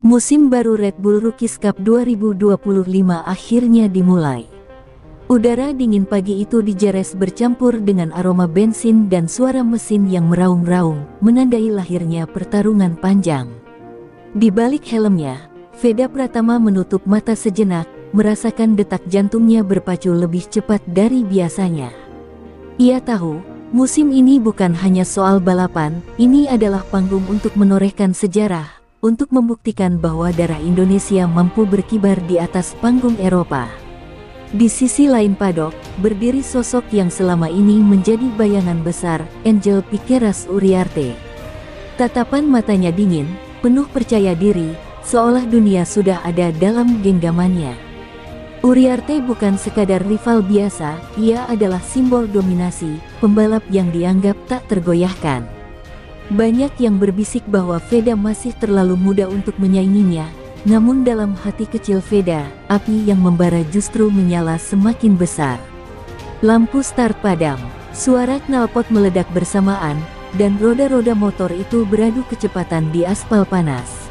Musim baru Red Bull Rookies Cup 2025 akhirnya dimulai. Udara dingin pagi itu dijeres bercampur dengan aroma bensin dan suara mesin yang meraung-raung, menandai lahirnya pertarungan panjang. Di balik helmnya, Veda Pratama menutup mata sejenak, merasakan detak jantungnya berpacu lebih cepat dari biasanya. Ia tahu, musim ini bukan hanya soal balapan, ini adalah panggung untuk menorehkan sejarah, untuk membuktikan bahwa darah Indonesia mampu berkibar di atas panggung Eropa. Di sisi lain paddock, berdiri sosok yang selama ini menjadi bayangan besar, Angel Piqueras Uriarte. Tatapan matanya dingin, penuh percaya diri, seolah dunia sudah ada dalam genggamannya. Uriarte bukan sekadar rival biasa, ia adalah simbol dominasi, pembalap yang dianggap tak tergoyahkan. Banyak yang berbisik bahwa Veda masih terlalu muda untuk menyainginya, namun dalam hati kecil Veda, api yang membara justru menyala semakin besar. Lampu start padam, suara knalpot meledak bersamaan, dan roda-roda motor itu beradu kecepatan di aspal panas.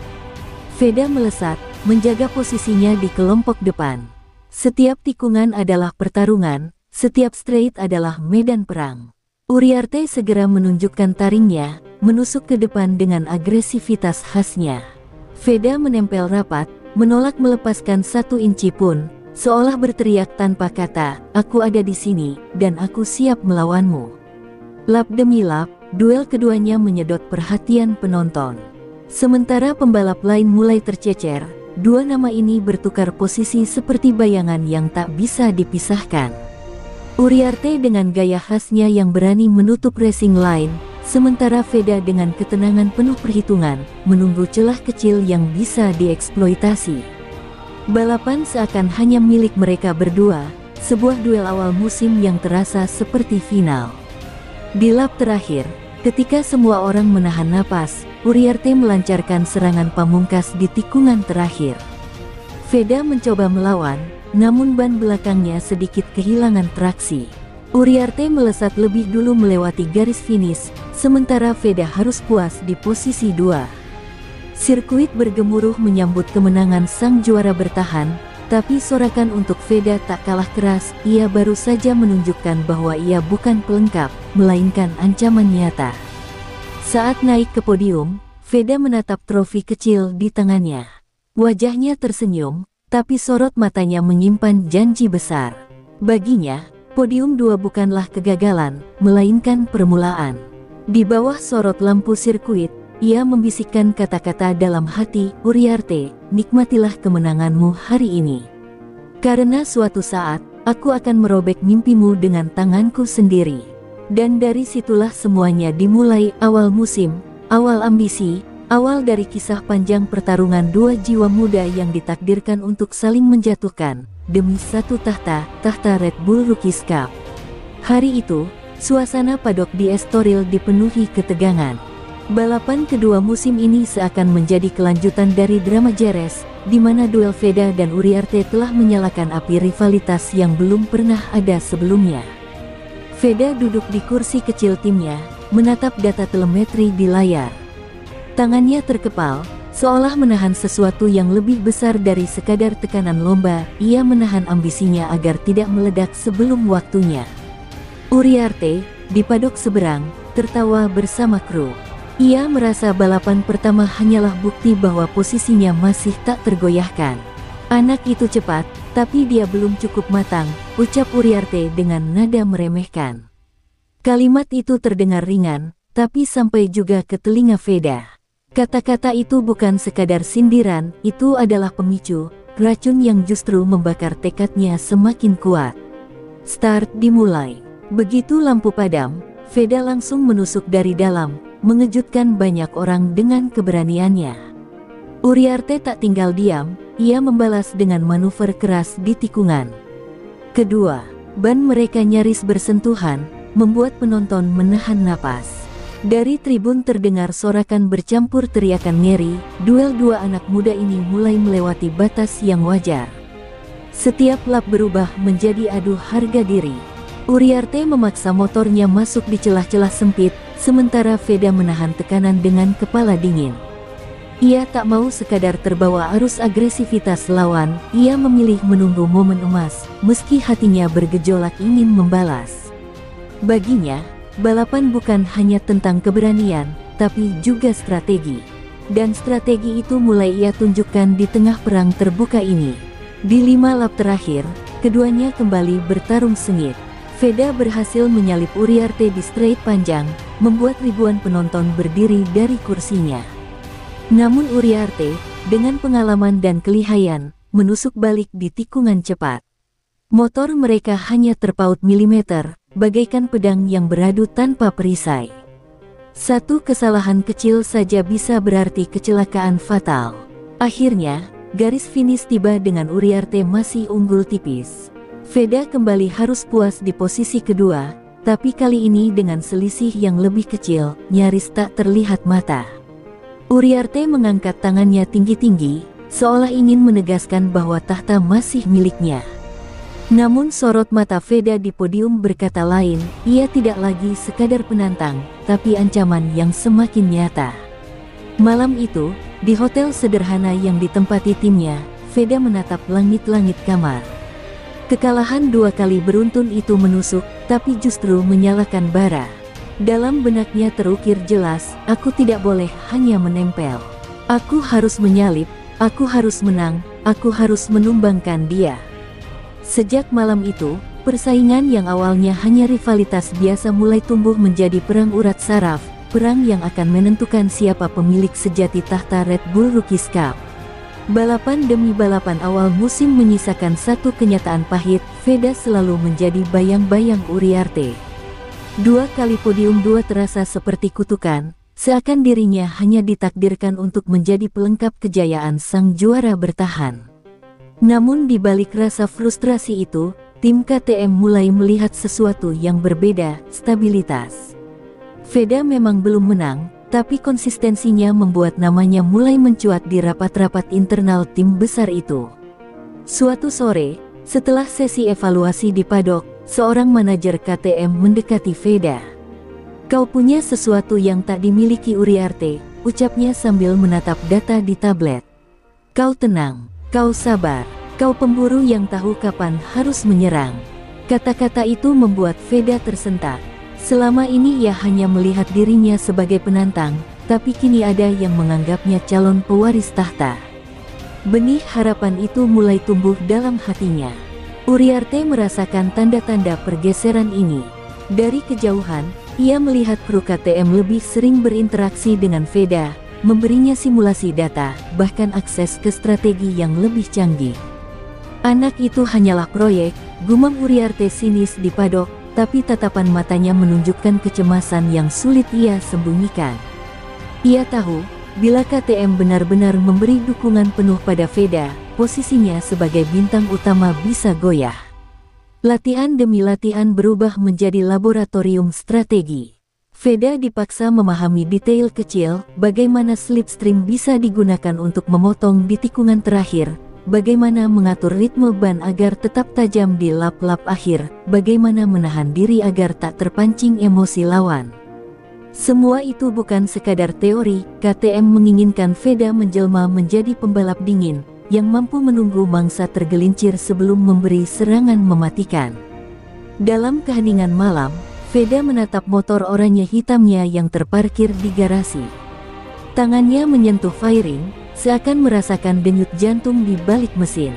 Veda melesat, menjaga posisinya di kelompok depan. Setiap tikungan adalah pertarungan, setiap straight adalah medan perang. Uriarte segera menunjukkan taringnya, menusuk ke depan dengan agresivitas khasnya. Veda menempel rapat, menolak melepaskan 1 inci pun, seolah berteriak tanpa kata, "Aku ada di sini, dan aku siap melawanmu." Lap demi lap, duel keduanya menyedot perhatian penonton. Sementara pembalap lain mulai tercecer, dua nama ini bertukar posisi seperti bayangan yang tak bisa dipisahkan. Uriarte dengan gaya khasnya yang berani menutup racing line, sementara Veda dengan ketenangan penuh perhitungan, menunggu celah kecil yang bisa dieksploitasi. Balapan seakan hanya milik mereka berdua, sebuah duel awal musim yang terasa seperti final. Di lap terakhir, ketika semua orang menahan napas, Uriarte melancarkan serangan pamungkas di tikungan terakhir. Veda mencoba melawan, namun ban belakangnya sedikit kehilangan traksi. Uriarte melesat lebih dulu melewati garis finish, sementara Veda harus puas di posisi 2. Sirkuit bergemuruh menyambut kemenangan sang juara bertahan, tapi sorakan untuk Veda tak kalah keras, ia baru saja menunjukkan bahwa ia bukan pelengkap, melainkan ancaman nyata. Saat naik ke podium, Veda menatap trofi kecil di tangannya. Wajahnya tersenyum, tapi sorot matanya menyimpan janji besar. Baginya, podium 2 bukanlah kegagalan, melainkan permulaan. Di bawah sorot lampu sirkuit, ia membisikkan kata-kata dalam hati, "Uriarte, nikmatilah kemenanganmu hari ini. Karena suatu saat, aku akan merobek mimpimu dengan tanganku sendiri." Dan dari situlah semuanya dimulai, awal musim, awal ambisi, awal dari kisah panjang pertarungan dua jiwa muda yang ditakdirkan untuk saling menjatuhkan, demi satu tahta Red Bull Rookies Cup. Hari itu, suasana paddock di Estoril dipenuhi ketegangan. Balapan kedua musim ini seakan menjadi kelanjutan dari drama jeres, di mana duel Veda dan Uriarte telah menyalakan api rivalitas yang belum pernah ada sebelumnya. Veda duduk di kursi kecil timnya, menatap data telemetri di layar. Tangannya terkepal, seolah menahan sesuatu yang lebih besar dari sekadar tekanan lomba. Ia menahan ambisinya agar tidak meledak sebelum waktunya. Uriarte, di paddock seberang, tertawa bersama kru. Ia merasa balapan pertama hanyalah bukti bahwa posisinya masih tak tergoyahkan. "Anak itu cepat, tapi dia belum cukup matang," ucap Uriarte dengan nada meremehkan. Kalimat itu terdengar ringan, tapi sampai juga ke telinga Veda. Kata-kata itu bukan sekadar sindiran, itu adalah pemicu, racun yang justru membakar tekadnya semakin kuat. Start dimulai. Begitu lampu padam, Veda langsung menusuk dari dalam, mengejutkan banyak orang dengan keberaniannya. Uriarte tak tinggal diam, ia membalas dengan manuver keras di tikungan. Kedua, ban mereka nyaris bersentuhan, membuat penonton menahan napas. Dari tribun terdengar sorakan bercampur teriakan ngeri, duel dua anak muda ini mulai melewati batas yang wajar. Setiap lap berubah menjadi adu harga diri. Uriarte memaksa motornya masuk di celah-celah sempit, sementara Veda menahan tekanan dengan kepala dingin. Ia tak mau sekadar terbawa arus agresivitas lawan, ia memilih menunggu momen emas, meski hatinya bergejolak ingin membalas. Baginya, balapan bukan hanya tentang keberanian, tapi juga strategi. Dan strategi itu mulai ia tunjukkan di tengah perang terbuka ini. Di 5 lap terakhir, keduanya kembali bertarung sengit. Veda berhasil menyalip Uriarte di straight panjang, membuat ribuan penonton berdiri dari kursinya. Namun Uriarte, dengan pengalaman dan kelihayan, menusuk balik di tikungan cepat. Motor mereka hanya terpaut milimeter, bagaikan pedang yang beradu tanpa perisai. Satu kesalahan kecil saja bisa berarti kecelakaan fatal. Akhirnya, garis finish tiba dengan Uriarte masih unggul tipis. Veda kembali harus puas di posisi kedua, tapi kali ini dengan selisih yang lebih kecil, nyaris tak terlihat mata. Uriarte mengangkat tangannya tinggi-tinggi, seolah ingin menegaskan bahwa tahta masih miliknya. Namun sorot mata Veda di podium berkata lain, ia tidak lagi sekadar penantang, tapi ancaman yang semakin nyata. Malam itu, di hotel sederhana yang ditempati timnya, Veda menatap langit-langit kamar. Kekalahan 2 kali beruntun itu menusuk, tapi justru menyalakan bara. Dalam benaknya terukir jelas, aku tidak boleh hanya menempel. Aku harus menyalip, aku harus menang, aku harus menumbangkan dia. Sejak malam itu, persaingan yang awalnya hanya rivalitas biasa mulai tumbuh menjadi perang urat saraf, perang yang akan menentukan siapa pemilik sejati tahta Red Bull Rookies Cup. Balapan demi balapan awal musim menyisakan satu kenyataan pahit, Veda selalu menjadi bayang-bayang Uriarte. 2 kali podium 2 terasa seperti kutukan, seakan dirinya hanya ditakdirkan untuk menjadi pelengkap kejayaan sang juara bertahan. Namun di balik rasa frustrasi itu, tim KTM mulai melihat sesuatu yang berbeda, stabilitas. Veda memang belum menang, tapi konsistensinya membuat namanya mulai mencuat di rapat-rapat internal tim besar itu. Suatu sore, setelah sesi evaluasi di paddock, seorang manajer KTM mendekati Veda. "Kau punya sesuatu yang tak dimiliki Uriarte," ucapnya sambil menatap data di tablet. "Kau tenang, kau sabar, kau pemburu yang tahu kapan harus menyerang." Kata-kata itu membuat Veda tersentak. Selama ini ia hanya melihat dirinya sebagai penantang, tapi kini ada yang menganggapnya calon pewaris tahta. Benih harapan itu mulai tumbuh dalam hatinya. Uriarte merasakan tanda-tanda pergeseran ini. Dari kejauhan, ia melihat kru KTM lebih sering berinteraksi dengan Veda, memberinya simulasi data, bahkan akses ke strategi yang lebih canggih. "Anak itu hanyalah proyek," gumam Uriarte sinis di paddock, tapi tatapan matanya menunjukkan kecemasan yang sulit ia sembunyikan. Ia tahu, bila KTM benar-benar memberi dukungan penuh pada Veda, posisinya sebagai bintang utama bisa goyah. Latihan demi latihan berubah menjadi laboratorium strategi. Veda dipaksa memahami detail kecil, bagaimana slipstream bisa digunakan untuk memotong di tikungan terakhir, bagaimana mengatur ritme ban agar tetap tajam di lap-lap akhir, bagaimana menahan diri agar tak terpancing emosi lawan. Semua itu bukan sekadar teori, KTM menginginkan Veda menjelma menjadi pembalap dingin, yang mampu menunggu mangsa tergelincir sebelum memberi serangan mematikan. Dalam keheningan malam, Veda menatap motor oranye hitamnya yang terparkir di garasi. Tangannya menyentuh fairing, seakan merasakan denyut jantung di balik mesin.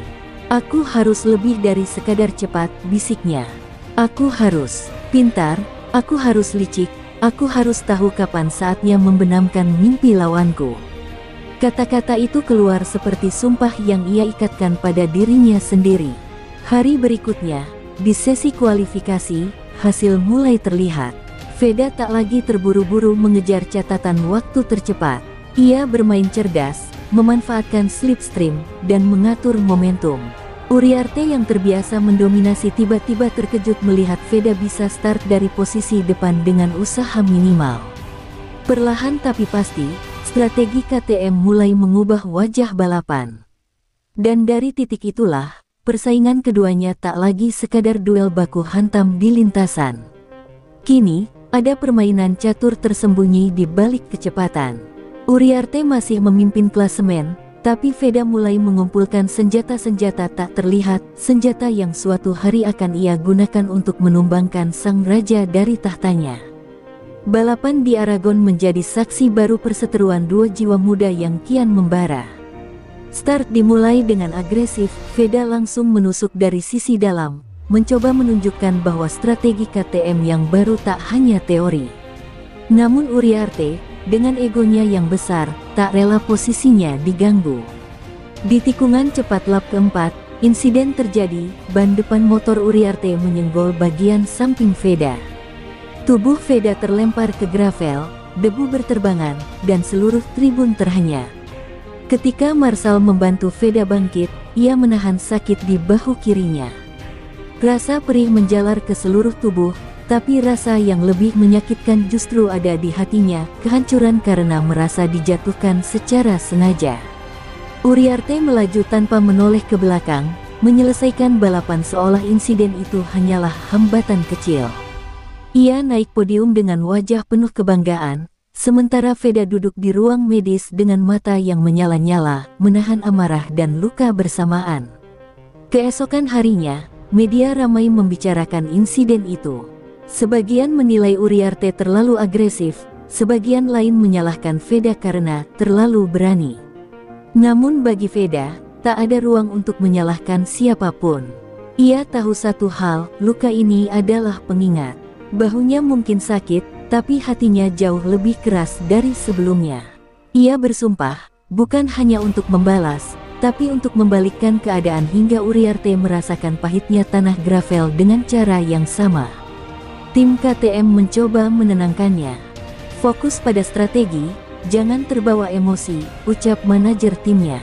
"Aku harus lebih dari sekadar cepat," bisiknya. "Aku harus pintar, aku harus licik, aku harus tahu kapan saatnya membenamkan mimpi lawanku." Kata-kata itu keluar seperti sumpah yang ia ikatkan pada dirinya sendiri. Hari berikutnya, di sesi kualifikasi, hasil mulai terlihat. Veda tak lagi terburu-buru mengejar catatan waktu tercepat. Ia bermain cerdas, memanfaatkan slipstream, dan mengatur momentum. Uriarte yang terbiasa mendominasi tiba-tiba terkejut melihat Veda bisa start dari posisi depan dengan usaha minimal. Perlahan tapi pasti, strategi KTM mulai mengubah wajah balapan. Dan dari titik itulah, persaingan keduanya tak lagi sekadar duel baku hantam di lintasan. Kini, ada permainan catur tersembunyi di balik kecepatan. Uriarte masih memimpin klasemen, tapi Veda mulai mengumpulkan senjata-senjata tak terlihat, senjata yang suatu hari akan ia gunakan untuk menumbangkan sang raja dari tahtanya. Balapan di Aragon menjadi saksi baru perseteruan dua jiwa muda yang kian membara. Start dimulai dengan agresif, Veda langsung menusuk dari sisi dalam, mencoba menunjukkan bahwa strategi KTM yang baru tak hanya teori. Namun Uriarte, dengan egonya yang besar, tak rela posisinya diganggu. Di tikungan cepat lap keempat, insiden terjadi, ban depan motor Uriarte menyenggol bagian samping Veda. Tubuh Veda terlempar ke gravel, debu berterbangan, dan seluruh tribun terhenyak. Ketika Marshall membantu Veda bangkit, ia menahan sakit di bahu kirinya. Rasa perih menjalar ke seluruh tubuh, tapi rasa yang lebih menyakitkan justru ada di hatinya, kehancuran karena merasa dijatuhkan secara sengaja. Uriarte melaju tanpa menoleh ke belakang, menyelesaikan balapan seolah insiden itu hanyalah hambatan kecil. Ia naik podium dengan wajah penuh kebanggaan, sementara Veda duduk di ruang medis dengan mata yang menyala-nyala, menahan amarah dan luka bersamaan. Keesokan harinya, media ramai membicarakan insiden itu. Sebagian menilai Uriarte terlalu agresif, sebagian lain menyalahkan Veda karena terlalu berani. Namun bagi Veda, tak ada ruang untuk menyalahkan siapapun. Ia tahu satu hal, luka ini adalah pengingat. Bahunya mungkin sakit, tapi hatinya jauh lebih keras dari sebelumnya. Ia bersumpah, bukan hanya untuk membalas, tapi untuk membalikkan keadaan hingga Uriarte merasakan pahitnya tanah gravel dengan cara yang sama. Tim KTM mencoba menenangkannya. Fokus pada strategi, jangan terbawa emosi, ucap manajer timnya.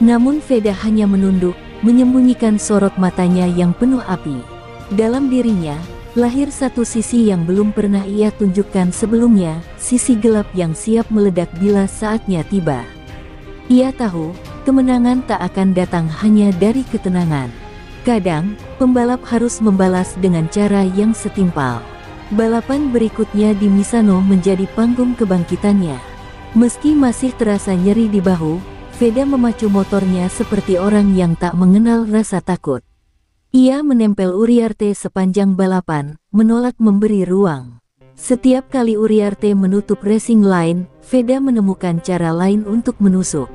Namun Veda hanya menunduk, menyembunyikan sorot matanya yang penuh api. Dalam dirinya, lahir satu sisi yang belum pernah ia tunjukkan sebelumnya, sisi gelap yang siap meledak bila saatnya tiba. Ia tahu, kemenangan tak akan datang hanya dari ketenangan. Kadang, pembalap harus membalas dengan cara yang setimpal. Balapan berikutnya di Misano menjadi panggung kebangkitannya. Meski masih terasa nyeri di bahu, Veda memacu motornya seperti orang yang tak mengenal rasa takut. Ia menempel Uriarte sepanjang balapan, menolak memberi ruang. Setiap kali Uriarte menutup racing line, Veda menemukan cara lain untuk menusuk.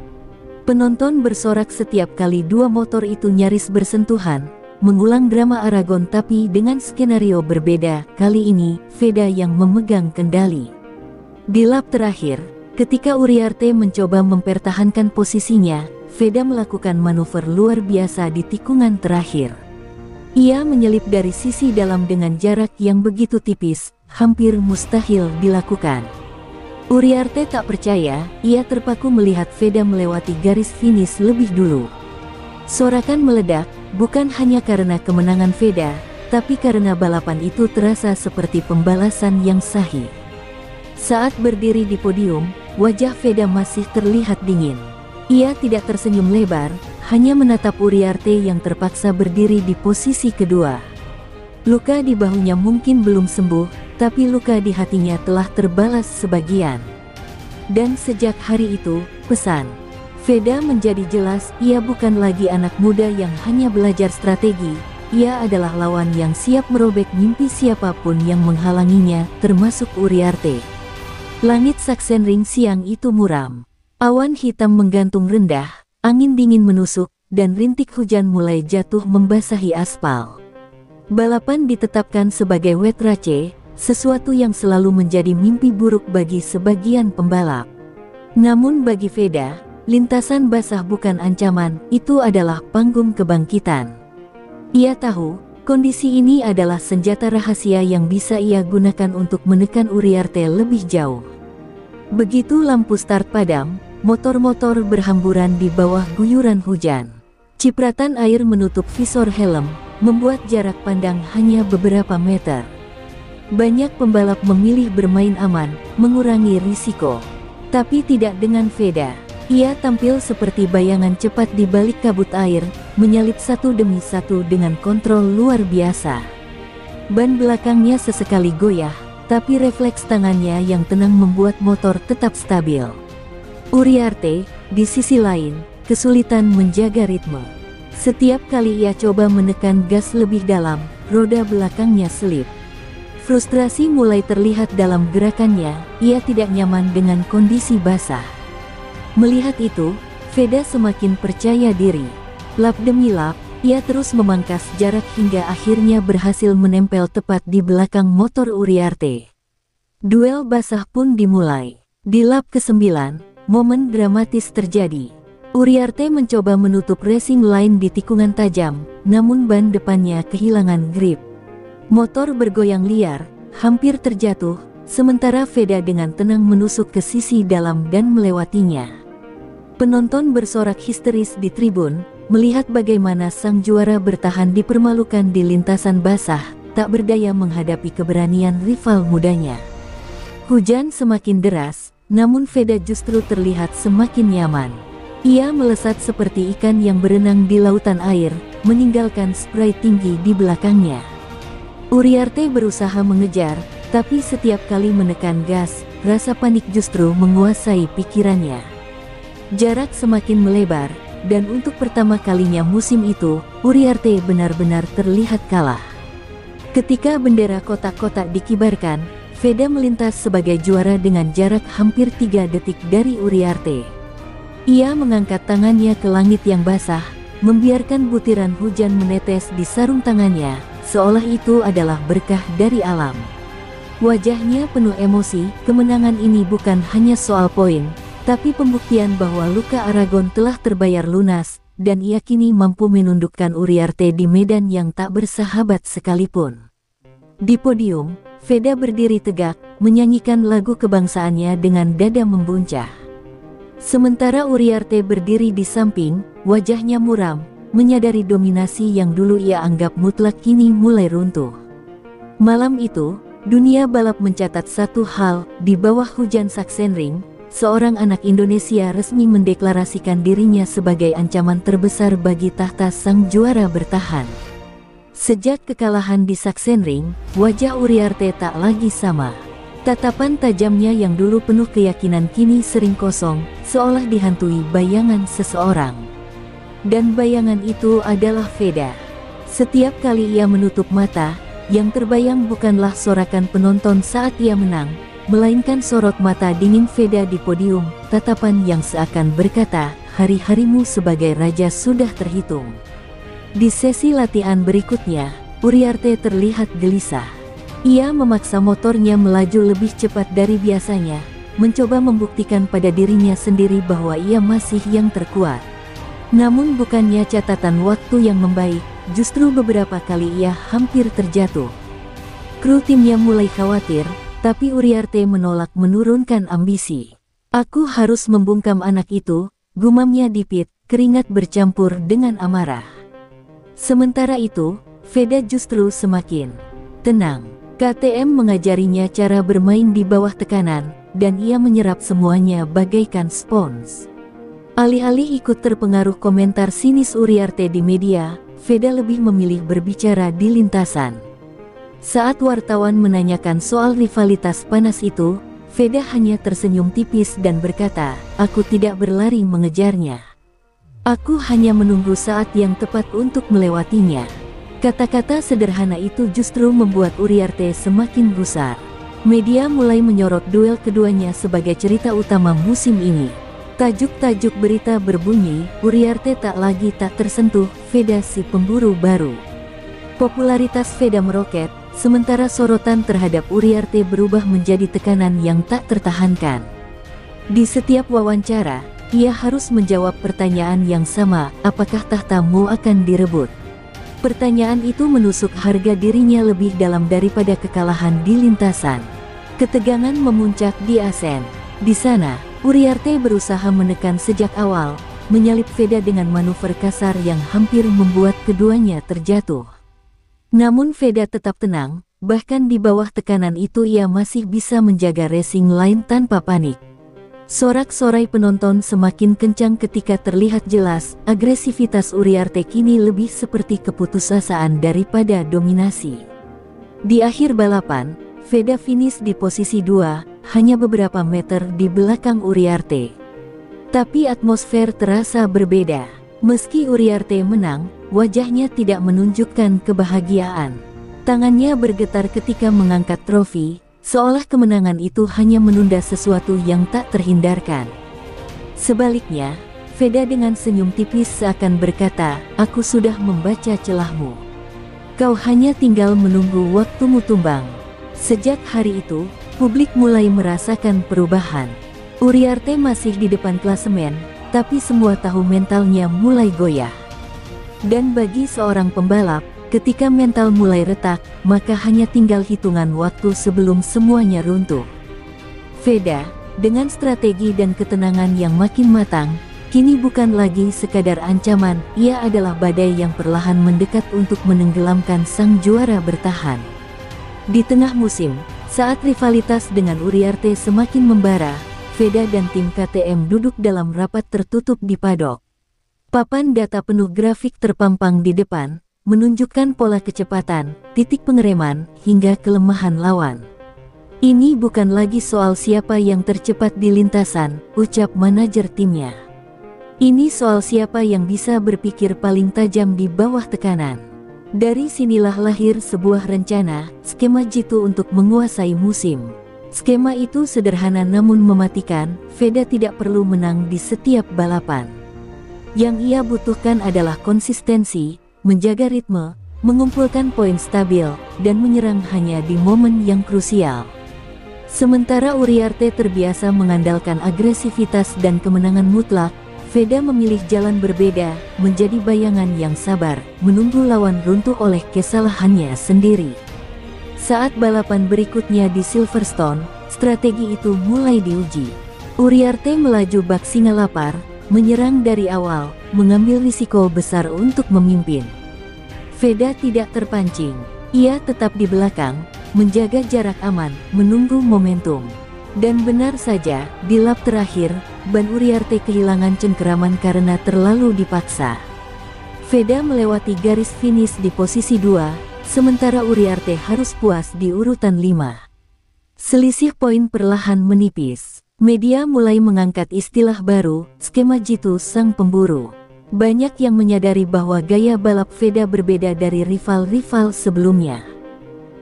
Penonton bersorak setiap kali dua motor itu nyaris bersentuhan, mengulang drama Aragon tapi dengan skenario berbeda. Kali ini, Veda yang memegang kendali. Di lap terakhir, ketika Uriarte mencoba mempertahankan posisinya, Veda melakukan manuver luar biasa di tikungan terakhir. Ia menyelip dari sisi dalam dengan jarak yang begitu tipis, hampir mustahil dilakukan. Uriarte tak percaya, ia terpaku melihat Veda melewati garis finish lebih dulu. Sorakan meledak, bukan hanya karena kemenangan Veda, tapi karena balapan itu terasa seperti pembalasan yang sahih. Saat berdiri di podium, wajah Veda masih terlihat dingin. Ia tidak tersenyum lebar, hanya menatap Uriarte yang terpaksa berdiri di posisi kedua. Luka di bahunya mungkin belum sembuh, tapi luka di hatinya telah terbalas sebagian. Dan sejak hari itu, pesan Veda menjadi jelas, ia bukan lagi anak muda yang hanya belajar strategi, ia adalah lawan yang siap merobek mimpi siapapun yang menghalanginya, termasuk Uriarte. Langit Sachsenring siang itu muram. Awan hitam menggantung rendah, angin dingin menusuk, dan rintik hujan mulai jatuh membasahi aspal. Balapan ditetapkan sebagai wet race, sesuatu yang selalu menjadi mimpi buruk bagi sebagian pembalap. Namun bagi Veda, lintasan basah bukan ancaman, itu adalah panggung kebangkitan. Ia tahu, kondisi ini adalah senjata rahasia yang bisa ia gunakan untuk menekan Uriarte lebih jauh. Begitu lampu start padam, motor-motor berhamburan di bawah guyuran hujan. Cipratan air menutup visor helm, membuat jarak pandang hanya beberapa meter. Banyak pembalap memilih bermain aman, mengurangi risiko. Tapi tidak dengan Veda. Ia tampil seperti bayangan cepat di balik kabut air, menyalip satu demi satu dengan kontrol luar biasa. Ban belakangnya sesekali goyah, tapi refleks tangannya yang tenang membuat motor tetap stabil. Uriarte, di sisi lain, kesulitan menjaga ritme. Setiap kali ia coba menekan gas lebih dalam, roda belakangnya selip. Frustrasi mulai terlihat dalam gerakannya, ia tidak nyaman dengan kondisi basah. Melihat itu, Veda semakin percaya diri. Lap demi lap, ia terus memangkas jarak hingga akhirnya berhasil menempel tepat di belakang motor Uriarte. Duel basah pun dimulai. Di lap ke-9, momen dramatis terjadi. Uriarte mencoba menutup racing line di tikungan tajam, namun ban depannya kehilangan grip. Motor bergoyang liar, hampir terjatuh, sementara Veda dengan tenang menusuk ke sisi dalam dan melewatinya. Penonton bersorak histeris di tribun, melihat bagaimana sang juara bertahan dipermalukan di lintasan basah, tak berdaya menghadapi keberanian rival mudanya. Hujan semakin deras, namun Veda justru terlihat semakin nyaman. Ia melesat seperti ikan yang berenang di lautan air, meninggalkan spray tinggi di belakangnya. Uriarte berusaha mengejar, tapi setiap kali menekan gas, rasa panik justru menguasai pikirannya. Jarak semakin melebar, dan untuk pertama kalinya musim itu, Uriarte benar-benar terlihat kalah. Ketika bendera kotak-kotak dikibarkan, Veda melintas sebagai juara dengan jarak hampir 3 detik dari Uriarte. Ia mengangkat tangannya ke langit yang basah, membiarkan butiran hujan menetes di sarung tangannya, seolah itu adalah berkah dari alam. Wajahnya penuh emosi, kemenangan ini bukan hanya soal poin, tapi pembuktian bahwa luka Aragon telah terbayar lunas, dan ia kini mampu menundukkan Uriarte di medan yang tak bersahabat sekalipun. Di podium, Veda berdiri tegak, menyanyikan lagu kebangsaannya dengan dada membuncah. Sementara Uriarte berdiri di samping, wajahnya muram, menyadari dominasi yang dulu ia anggap mutlak kini mulai runtuh. Malam itu, dunia balap mencatat satu hal, di bawah hujan Sachsenring, seorang anak Indonesia resmi mendeklarasikan dirinya sebagai ancaman terbesar bagi tahta sang juara bertahan. Sejak kekalahan di Sachsenring, wajah Uriarte tak lagi sama. Tatapan tajamnya yang dulu penuh keyakinan kini sering kosong, seolah dihantui bayangan seseorang. Dan bayangan itu adalah Veda. Setiap kali ia menutup mata, yang terbayang bukanlah sorakan penonton saat ia menang, melainkan sorot mata dingin Veda di podium, tatapan yang seakan berkata, hari-harimu sebagai raja sudah terhitung. Di sesi latihan berikutnya, Uriarte terlihat gelisah. Ia memaksa motornya melaju lebih cepat dari biasanya, mencoba membuktikan pada dirinya sendiri bahwa ia masih yang terkuat. Namun bukannya catatan waktu yang membaik, justru beberapa kali ia hampir terjatuh. Kru timnya mulai khawatir, tapi Uriarte menolak menurunkan ambisi. Aku harus membungkam anak itu, gumamnya di pit, keringat bercampur dengan amarah. Sementara itu, Veda justru semakin tenang. KTM mengajarinya cara bermain di bawah tekanan, dan ia menyerap semuanya bagaikan spons. Alih-alih ikut terpengaruh komentar sinis Uriarte di media, Veda lebih memilih berbicara di lintasan. Saat wartawan menanyakan soal rivalitas panas itu, Veda hanya tersenyum tipis dan berkata, "Aku tidak berlari mengejarnya. Aku hanya menunggu saat yang tepat untuk melewatinya." Kata-kata sederhana itu justru membuat Uriarte semakin gusar. Media mulai menyorot duel keduanya sebagai cerita utama musim ini. Tajuk-tajuk berita berbunyi, Uriarte tak lagi tak tersentuh, Veda si pemburu baru. Popularitas Veda meroket, sementara sorotan terhadap Uriarte berubah menjadi tekanan yang tak tertahankan. Di setiap wawancara, ia harus menjawab pertanyaan yang sama, apakah tahtamu akan direbut? Pertanyaan itu menusuk harga dirinya lebih dalam daripada kekalahan di lintasan. Ketegangan memuncak di Assen. Di sana, Uriarte berusaha menekan sejak awal, menyalip Veda dengan manuver kasar yang hampir membuat keduanya terjatuh. Namun Veda tetap tenang, bahkan di bawah tekanan itu ia masih bisa menjaga racing line tanpa panik. Sorak-sorai penonton semakin kencang ketika terlihat jelas, agresivitas Uriarte kini lebih seperti keputusasaan daripada dominasi. Di akhir balapan, Veda finish di posisi 2, hanya beberapa meter di belakang Uriarte. Tapi atmosfer terasa berbeda. Meski Uriarte menang, wajahnya tidak menunjukkan kebahagiaan. Tangannya bergetar ketika mengangkat trofi, seolah kemenangan itu hanya menunda sesuatu yang tak terhindarkan. Sebaliknya, Veda dengan senyum tipis seakan berkata, "Aku sudah membaca celahmu. Kau hanya tinggal menunggu waktumu tumbang." Sejak hari itu, publik mulai merasakan perubahan. Uriarte masih di depan klasemen, tapi semua tahu mentalnya mulai goyah. Dan bagi seorang pembalap, ketika mental mulai retak, maka hanya tinggal hitungan waktu sebelum semuanya runtuh. Veda, dengan strategi dan ketenangan yang makin matang, kini bukan lagi sekadar ancaman, ia adalah badai yang perlahan mendekat untuk menenggelamkan sang juara bertahan. Di tengah musim, saat rivalitas dengan Uriarte semakin membara, Veda dan tim KTM duduk dalam rapat tertutup di paddock. Papan data penuh grafik terpampang di depan, menunjukkan pola kecepatan, titik pengereman, hingga kelemahan lawan. "Ini bukan lagi soal siapa yang tercepat di lintasan," ucap manajer timnya. "Ini soal siapa yang bisa berpikir paling tajam di bawah tekanan." Dari sinilah lahir sebuah rencana, skema jitu untuk menguasai musim. Skema itu sederhana namun mematikan. Veda tidak perlu menang di setiap balapan. Yang ia butuhkan adalah konsistensi, menjaga ritme, mengumpulkan poin stabil, dan menyerang hanya di momen yang krusial. Sementara Uriarte terbiasa mengandalkan agresivitas dan kemenangan mutlak, Veda memilih jalan berbeda, menjadi bayangan yang sabar, menunggu lawan runtuh oleh kesalahannya sendiri. Saat balapan berikutnya di Silverstone, strategi itu mulai diuji. Uriarte melaju bak singa lapar, menyerang dari awal, mengambil risiko besar untuk memimpin. Veda tidak terpancing, ia tetap di belakang, menjaga jarak aman, menunggu momentum. Dan benar saja, di lap terakhir, ban Uriarte kehilangan cengkeraman karena terlalu dipaksa. Veda melewati garis finish di posisi 2, sementara Uriarte harus puas di urutan 5. Selisih poin perlahan menipis. Media mulai mengangkat istilah baru, skema jitu sang pemburu. Banyak yang menyadari bahwa gaya balap Veda berbeda dari rival-rival sebelumnya.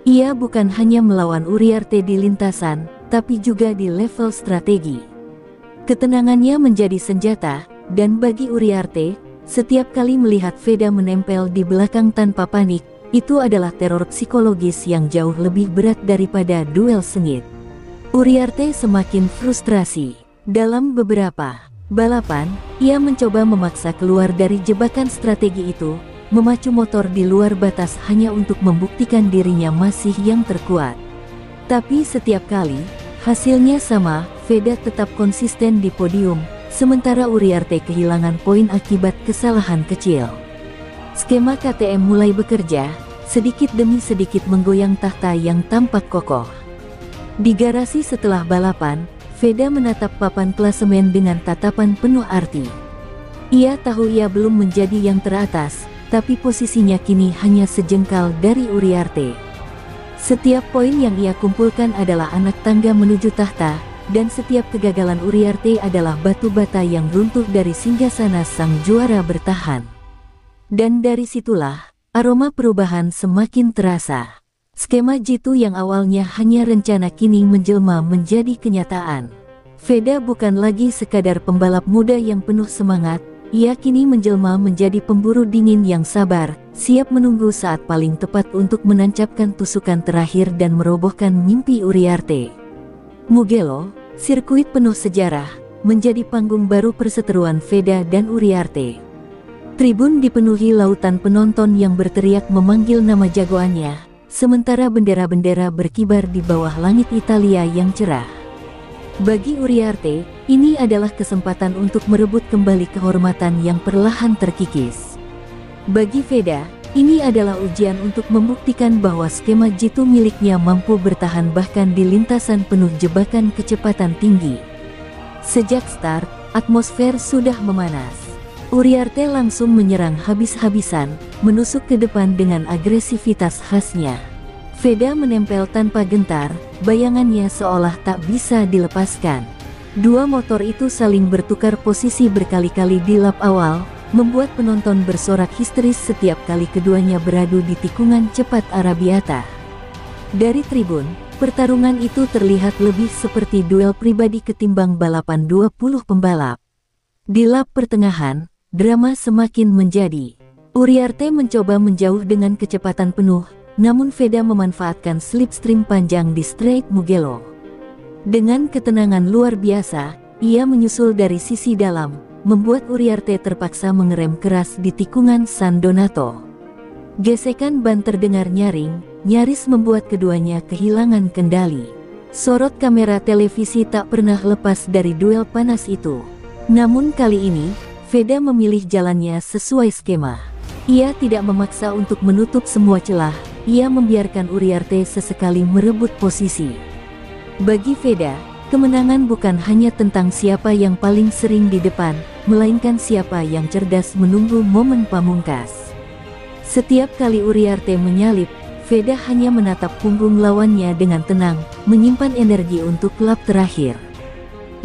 Ia bukan hanya melawan Uriarte di lintasan, tapi juga di level strategi. Ketenangannya menjadi senjata, dan bagi Uriarte, setiap kali melihat Veda menempel di belakang tanpa panik, itu adalah teror psikologis yang jauh lebih berat daripada duel sengit. Uriarte semakin frustrasi. Dalam beberapa balapan, ia mencoba memaksa keluar dari jebakan strategi itu, memacu motor di luar batas hanya untuk membuktikan dirinya masih yang terkuat. Tapi setiap kali, hasilnya sama, Veda tetap konsisten di podium, sementara Uriarte kehilangan poin akibat kesalahan kecil. Skema KTM mulai bekerja, sedikit demi sedikit menggoyang tahta yang tampak kokoh. Di garasi setelah balapan, Veda menatap papan klasemen dengan tatapan penuh arti. Ia tahu ia belum menjadi yang teratas, tapi posisinya kini hanya sejengkal dari Uriarte. Setiap poin yang ia kumpulkan adalah anak tangga menuju tahta, dan setiap kegagalan Uriarte adalah batu bata yang runtuh dari singgasana sang juara bertahan. Dan dari situlah, aroma perubahan semakin terasa. Skema jitu yang awalnya hanya rencana kini menjelma menjadi kenyataan. Veda bukan lagi sekadar pembalap muda yang penuh semangat, ia kini menjelma menjadi pemburu dingin yang sabar, siap menunggu saat paling tepat untuk menancapkan tusukan terakhir dan merobohkan mimpi Uriarte. Mugello, sirkuit penuh sejarah, menjadi panggung baru perseteruan Veda dan Uriarte. Tribun dipenuhi lautan penonton yang berteriak memanggil nama jagoannya, sementara bendera-bendera berkibar di bawah langit Italia yang cerah. Bagi Uriarte, ini adalah kesempatan untuk merebut kembali kehormatan yang perlahan terkikis. Bagi Veda, ini adalah ujian untuk membuktikan bahwa skema jitu miliknya mampu bertahan bahkan di lintasan penuh jebakan kecepatan tinggi. Sejak start, atmosfer sudah memanas. Uriarte langsung menyerang habis-habisan, menusuk ke depan dengan agresivitas khasnya. Veda menempel tanpa gentar, bayangannya seolah tak bisa dilepaskan. Dua motor itu saling bertukar posisi berkali-kali di lap awal, membuat penonton bersorak histeris setiap kali keduanya beradu di tikungan cepat Arabiata. Dari tribun, pertarungan itu terlihat lebih seperti duel pribadi ketimbang balapan 20 pembalap. Di lap pertengahan, drama semakin menjadi. Uriarte mencoba menjauh dengan kecepatan penuh, namun Veda memanfaatkan slipstream panjang di straight Mugello. Dengan ketenangan luar biasa, ia menyusul dari sisi dalam, membuat Uriarte terpaksa mengerem keras di tikungan San Donato. Gesekan ban terdengar nyaring, nyaris membuat keduanya kehilangan kendali. Sorot kamera televisi tak pernah lepas dari duel panas itu. Namun kali ini, Veda memilih jalannya sesuai skema. Ia tidak memaksa untuk menutup semua celah, ia membiarkan Uriarte sesekali merebut posisi. Bagi Veda, kemenangan bukan hanya tentang siapa yang paling sering di depan, melainkan siapa yang cerdas menunggu momen pamungkas. Setiap kali Uriarte menyalip, Veda hanya menatap punggung lawannya dengan tenang, menyimpan energi untuk lap terakhir.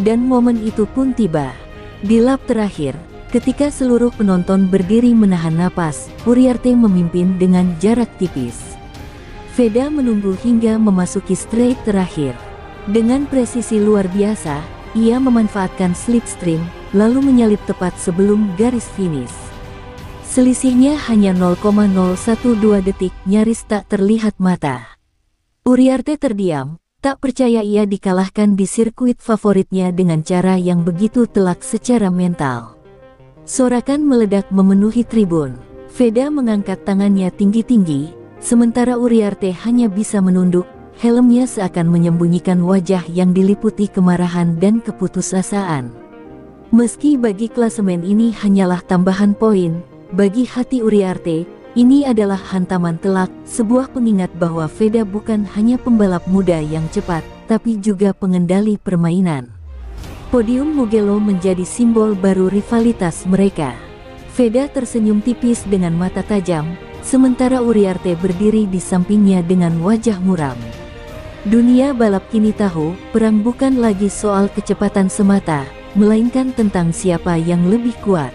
Dan momen itu pun tiba. Di lap terakhir, ketika seluruh penonton berdiri menahan napas, Uriarte memimpin dengan jarak tipis. Veda menunggu hingga memasuki straight terakhir. Dengan presisi luar biasa, ia memanfaatkan slipstream, lalu menyalip tepat sebelum garis finish. Selisihnya hanya 0,012 detik, nyaris tak terlihat mata. Uriarte terdiam, tak percaya ia dikalahkan di sirkuit favoritnya dengan cara yang begitu telak secara mental. Sorakan meledak memenuhi tribun. Veda mengangkat tangannya tinggi-tinggi, sementara Uriarte hanya bisa menunduk. Helmnya seakan menyembunyikan wajah yang diliputi kemarahan dan keputusasaan. Meski bagi klasemen ini hanyalah tambahan poin, bagi hati Uriarte, ini adalah hantaman telak, sebuah pengingat bahwa Veda bukan hanya pembalap muda yang cepat, tapi juga pengendali permainan. Podium Mugello menjadi simbol baru rivalitas mereka. Veda tersenyum tipis dengan mata tajam, sementara Uriarte berdiri di sampingnya dengan wajah muram. Dunia balap kini tahu, perang bukan lagi soal kecepatan semata, melainkan tentang siapa yang lebih kuat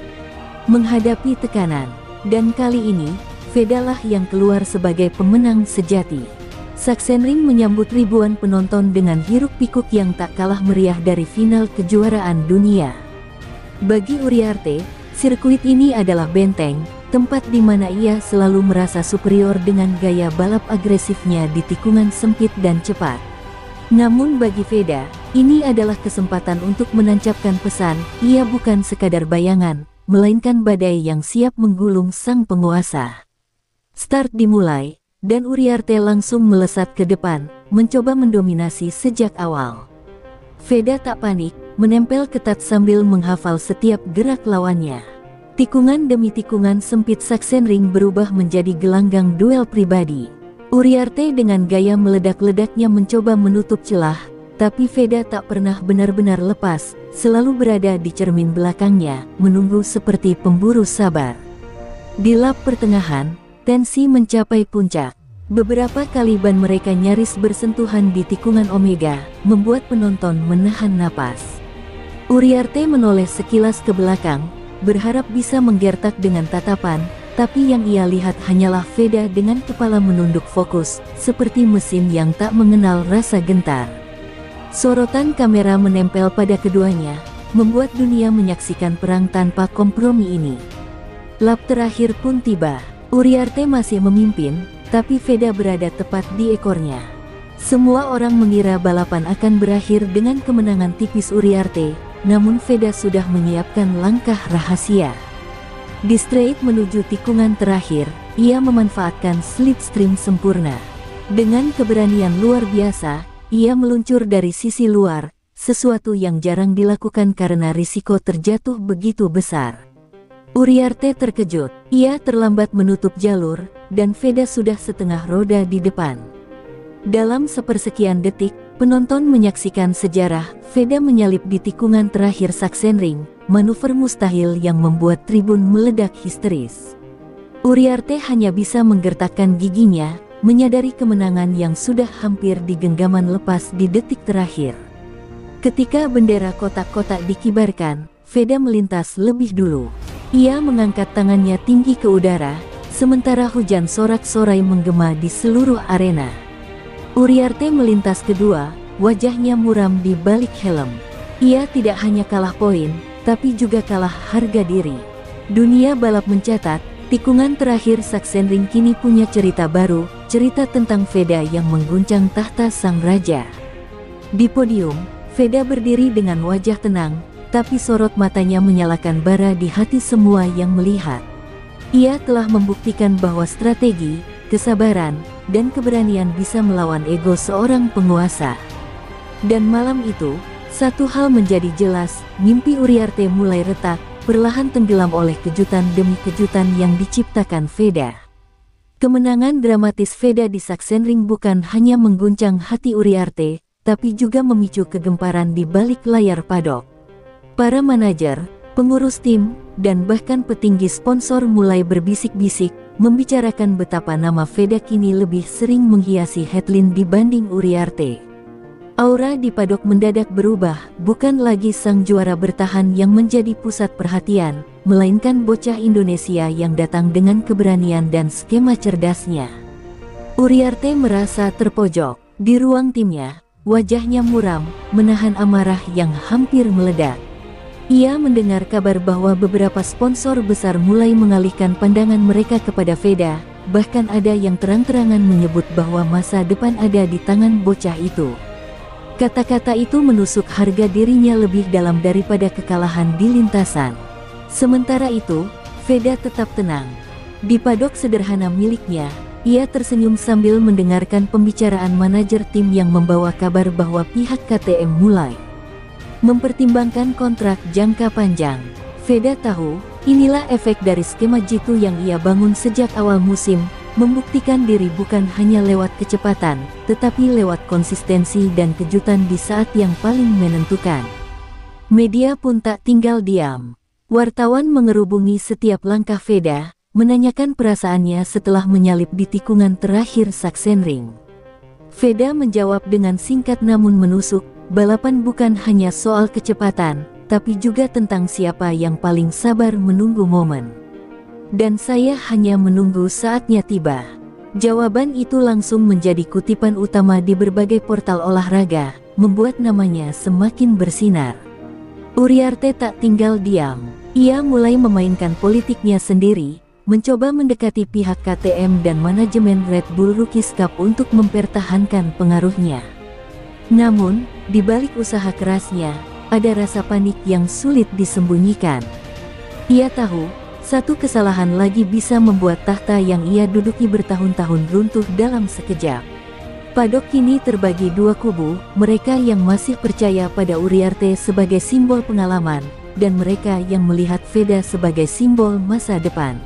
menghadapi tekanan. Dan kali ini, Veda lah yang keluar sebagai pemenang sejati. Sachsenring menyambut ribuan penonton dengan hiruk-pikuk yang tak kalah meriah dari final kejuaraan dunia. Bagi Uriarte, sirkuit ini adalah benteng, tempat di mana ia selalu merasa superior dengan gaya balap agresifnya di tikungan sempit dan cepat. Namun bagi Veda, ini adalah kesempatan untuk menancapkan pesan, ia bukan sekadar bayangan, melainkan badai yang siap menggulung sang penguasa. Start dimulai, dan Uriarte langsung melesat ke depan, mencoba mendominasi sejak awal. Veda tak panik, menempel ketat sambil menghafal setiap gerak lawannya. Tikungan demi tikungan sempit Sachsenring berubah menjadi gelanggang duel pribadi. Uriarte dengan gaya meledak-ledaknya mencoba menutup celah, tapi Veda tak pernah benar-benar lepas, selalu berada di cermin belakangnya, menunggu seperti pemburu sabar. Di lap pertengahan, tensi mencapai puncak. Beberapa kali ban mereka nyaris bersentuhan di tikungan Omega, membuat penonton menahan napas. Uriarte menoleh sekilas ke belakang, berharap bisa menggertak dengan tatapan, tapi yang ia lihat hanyalah Veda dengan kepala menunduk fokus, seperti mesin yang tak mengenal rasa gentar. Sorotan kamera menempel pada keduanya, membuat dunia menyaksikan perang tanpa kompromi ini. Lap terakhir pun tiba. Uriarte masih memimpin, tapi Veda berada tepat di ekornya. Semua orang mengira balapan akan berakhir dengan kemenangan tipis Uriarte, namun Veda sudah menyiapkan langkah rahasia. Di straight menuju tikungan terakhir, ia memanfaatkan slipstream sempurna. Dengan keberanian luar biasa, ia meluncur dari sisi luar, sesuatu yang jarang dilakukan karena risiko terjatuh begitu besar. Uriarte terkejut, ia terlambat menutup jalur, dan Veda sudah setengah roda di depan. Dalam sepersekian detik, penonton menyaksikan sejarah. Veda menyalip di tikungan terakhir Sachsenring, manuver mustahil yang membuat tribun meledak histeris. Uriarte hanya bisa menggertakkan giginya, menyadari kemenangan yang sudah hampir di genggaman lepas di detik terakhir. Ketika bendera kotak-kotak dikibarkan, Veda melintas lebih dulu. Ia mengangkat tangannya tinggi ke udara, sementara hujan sorak-sorai menggema di seluruh arena. Uriarte melintas kedua, wajahnya muram di balik helm. Ia tidak hanya kalah poin, tapi juga kalah harga diri. Dunia balap mencatat, tikungan terakhir Sachsenring kini punya cerita baru, cerita tentang Veda yang mengguncang tahta sang raja. Di podium, Veda berdiri dengan wajah tenang, tapi sorot matanya menyalakan bara di hati semua yang melihat. Ia telah membuktikan bahwa strategi, kesabaran, dan keberanian bisa melawan ego seorang penguasa. Dan malam itu, satu hal menjadi jelas, mimpi Uriarte mulai retak, perlahan tenggelam oleh kejutan demi kejutan yang diciptakan Veda. Kemenangan dramatis Veda di Sachsenring bukan hanya mengguncang hati Uriarte, tapi juga memicu kegemparan di balik layar padok. Para manajer, pengurus tim, dan bahkan petinggi sponsor mulai berbisik-bisik, membicarakan betapa nama Veda kini lebih sering menghiasi headline dibanding Uriarte. Aura di padok mendadak berubah, bukan lagi sang juara bertahan yang menjadi pusat perhatian, melainkan bocah Indonesia yang datang dengan keberanian dan skema cerdasnya. Uriarte merasa terpojok. Di ruang timnya, wajahnya muram, menahan amarah yang hampir meledak. Ia mendengar kabar bahwa beberapa sponsor besar mulai mengalihkan pandangan mereka kepada Veda, bahkan ada yang terang-terangan menyebut bahwa masa depan ada di tangan bocah itu. Kata-kata itu menusuk harga dirinya lebih dalam daripada kekalahan di lintasan. Sementara itu, Veda tetap tenang. Di padok sederhana miliknya, ia tersenyum sambil mendengarkan pembicaraan manajer tim yang membawa kabar bahwa pihak KTM mulai mempertimbangkan kontrak jangka panjang. Veda tahu, inilah efek dari skema jitu yang ia bangun sejak awal musim, membuktikan diri bukan hanya lewat kecepatan, tetapi lewat konsistensi dan kejutan di saat yang paling menentukan. Media pun tak tinggal diam. Wartawan mengerubungi setiap langkah Veda, menanyakan perasaannya setelah menyalip di tikungan terakhir Sachsenring. Veda menjawab dengan singkat namun menusuk, balapan bukan hanya soal kecepatan, tapi juga tentang siapa yang paling sabar menunggu momen. Dan saya hanya menunggu saatnya tiba. Jawaban itu langsung menjadi kutipan utama di berbagai portal olahraga, membuat namanya semakin bersinar. Uriarte tak tinggal diam. Ia mulai memainkan politiknya sendiri, mencoba mendekati pihak KTM dan manajemen Red Bull Rookies Cup untuk mempertahankan pengaruhnya. Namun, di balik usaha kerasnya, ada rasa panik yang sulit disembunyikan. Ia tahu, satu kesalahan lagi bisa membuat tahta yang ia duduki bertahun-tahun runtuh dalam sekejap. Padok kini terbagi dua kubu, mereka yang masih percaya pada Uriarte sebagai simbol pengalaman, dan mereka yang melihat Veda sebagai simbol masa depan.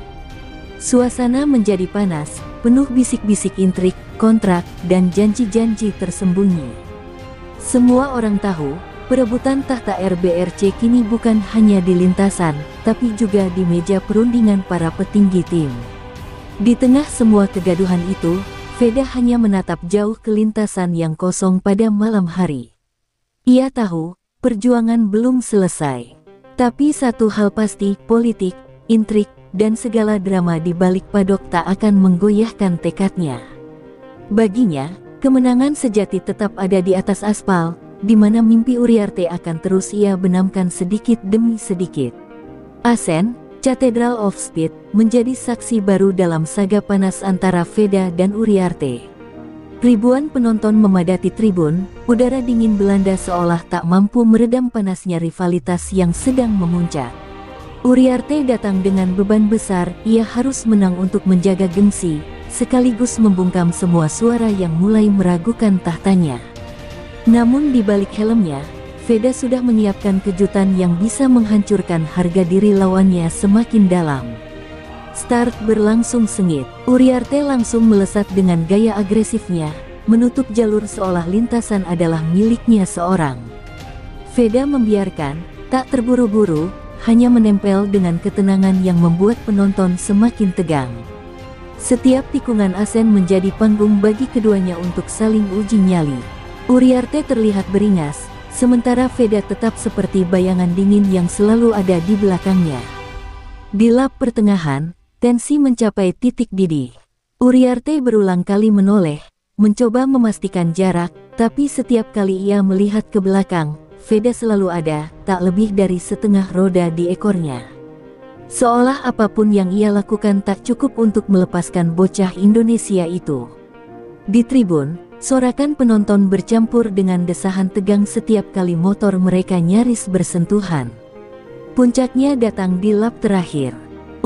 Suasana menjadi panas, penuh bisik-bisik intrik, kontrak, dan janji-janji tersembunyi. Semua orang tahu, perebutan tahta RBRC kini bukan hanya di lintasan, tapi juga di meja perundingan para petinggi tim. Di tengah semua kegaduhan itu, Veda hanya menatap jauh ke lintasan yang kosong pada malam hari. Ia tahu, perjuangan belum selesai. Tapi satu hal pasti, politik, intrik, dan segala drama di balik padok tak akan menggoyahkan tekadnya. Baginya, kemenangan sejati tetap ada di atas aspal, di mana mimpi Uriarte akan terus ia benamkan sedikit demi sedikit. Assen, Cathedral of Speed, menjadi saksi baru dalam saga panas antara Veda dan Uriarte. Ribuan penonton memadati tribun, udara dingin Belanda seolah tak mampu meredam panasnya rivalitas yang sedang memuncak. Uriarte datang dengan beban besar, ia harus menang untuk menjaga gengsi, sekaligus membungkam semua suara yang mulai meragukan tahtanya. Namun di balik helmnya, Veda sudah menyiapkan kejutan yang bisa menghancurkan harga diri lawannya semakin dalam. Start berlangsung sengit, Uriarte langsung melesat dengan gaya agresifnya, menutup jalur seolah lintasan adalah miliknya seorang. Veda membiarkan, tak terburu-buru, hanya menempel dengan ketenangan yang membuat penonton semakin tegang. Setiap tikungan Assen menjadi panggung bagi keduanya untuk saling uji nyali. Uriarte terlihat beringas, sementara Veda tetap seperti bayangan dingin yang selalu ada di belakangnya. Di lap pertengahan, tensi mencapai titik didih. Uriarte berulang kali menoleh, mencoba memastikan jarak, tapi setiap kali ia melihat ke belakang, Veda selalu ada, tak lebih dari setengah roda di ekornya. Seolah apapun yang ia lakukan tak cukup untuk melepaskan bocah Indonesia itu. Di tribun, sorakan penonton bercampur dengan desahan tegang setiap kali motor mereka nyaris bersentuhan. Puncaknya datang di lap terakhir.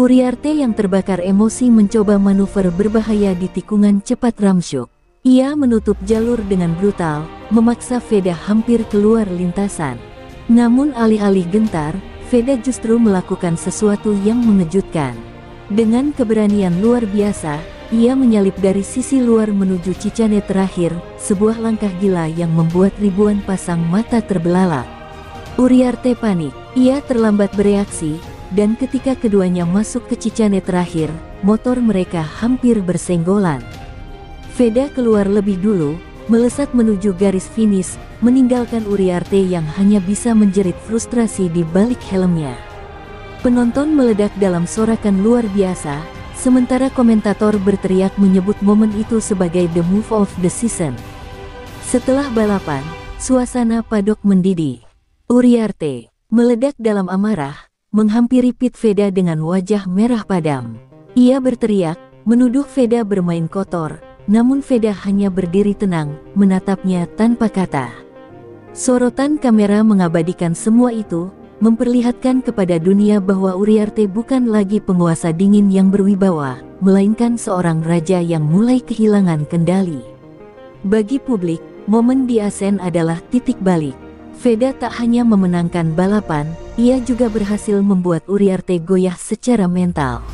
Uriarte yang terbakar emosi mencoba manuver berbahaya di tikungan cepat ramsyuk. Ia menutup jalur dengan brutal, memaksa Veda hampir keluar lintasan. Namun alih-alih gentar, Veda justru melakukan sesuatu yang mengejutkan. Dengan keberanian luar biasa, ia menyalip dari sisi luar menuju Cicane terakhir, sebuah langkah gila yang membuat ribuan pasang mata terbelalak. Uriarte panik, ia terlambat bereaksi, dan ketika keduanya masuk ke Cicane terakhir, motor mereka hampir bersenggolan. Veda keluar lebih dulu, melesat menuju garis finish, meninggalkan Uriarte yang hanya bisa menjerit frustrasi di balik helmnya. Penonton meledak dalam sorakan luar biasa, sementara komentator berteriak menyebut momen itu sebagai the move of the season. Setelah balapan, suasana padok mendidih. Uriarte meledak dalam amarah, menghampiri pit Veda dengan wajah merah padam. Ia berteriak, menuduh Veda bermain kotor, namun Veda hanya berdiri tenang, menatapnya tanpa kata. Sorotan kamera mengabadikan semua itu, memperlihatkan kepada dunia bahwa Uriarte bukan lagi penguasa dingin yang berwibawa, melainkan seorang raja yang mulai kehilangan kendali. Bagi publik, momen di Asen adalah titik balik. Veda tak hanya memenangkan balapan, ia juga berhasil membuat Uriarte goyah secara mental.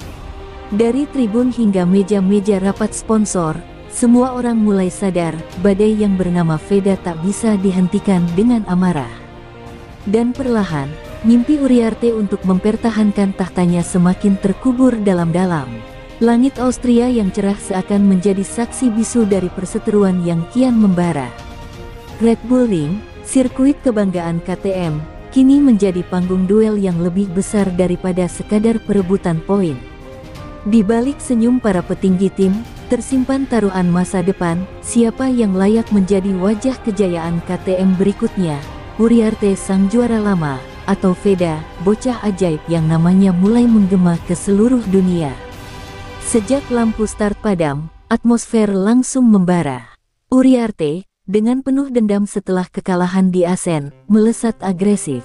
Dari tribun hingga meja-meja rapat sponsor, semua orang mulai sadar, badai yang bernama Veda tak bisa dihentikan dengan amarah. Dan perlahan, mimpi Uriarte untuk mempertahankan tahtanya semakin terkubur dalam-dalam. Langit Austria yang cerah seakan menjadi saksi bisu dari perseteruan yang kian membara. Red Bull Ring, sirkuit kebanggaan KTM, kini menjadi panggung duel yang lebih besar daripada sekadar perebutan poin. Di balik senyum para petinggi tim, tersimpan taruhan masa depan, siapa yang layak menjadi wajah kejayaan KTM berikutnya, Uriarte sang juara lama, atau Veda, bocah ajaib yang namanya mulai menggema ke seluruh dunia. Sejak lampu start padam, atmosfer langsung membara. Uriarte, dengan penuh dendam setelah kekalahan di Asen, melesat agresif.